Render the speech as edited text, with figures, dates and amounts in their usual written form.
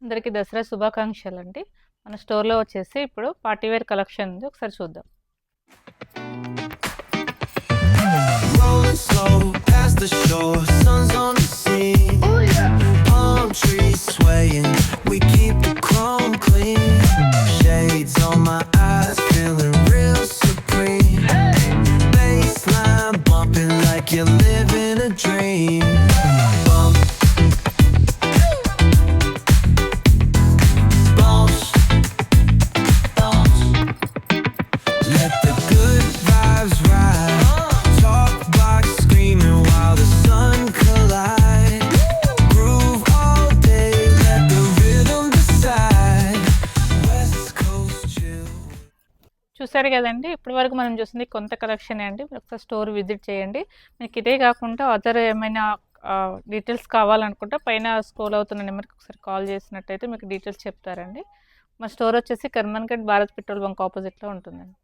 అందరికీ దసరా శుభాకాంక్షలండి. మన స్టోర్‌లో వచ్చేసి ఇప్పుడు పార్టీ వేర్ కలెక్షన్ ఉంది. ఒకసారి చూద్దాం. Rolling slow past the shore, sun's on the scene. Palm trees swaying, we keep the chrome clean. Shades on my eyes, feeling real supreme. Baseline bumping like you're living a dream. Bump. Bounce. Bounce. Let the good vibes ride. Talk box screaming while the sun collide. Groove all day, let the rhythm decide. West Coast chill. చూసారు కదండి. ఇప్పటి వరకు మనం చూసింది కొంత కలెక్షనే అండి. ఒకసారి store visit చేయండి. మీకు ఇదే కాకుండా అదర్ ఏమైనా డీటెయిల్స్ కావాలనుకుంటే పైన స్క్రోల్ అవుతున్న నెంబర్కి ఒకసారి కాల్ చేసినట్టయితే మీకు డీటెయిల్స్ చెప్తారండి. మా స్టోర్ వచ్చేసి కర్మన్ఘట్ భారత్ పెట్రోల్ బంక్ ఆపోజిట్లో ఉంటుందండి.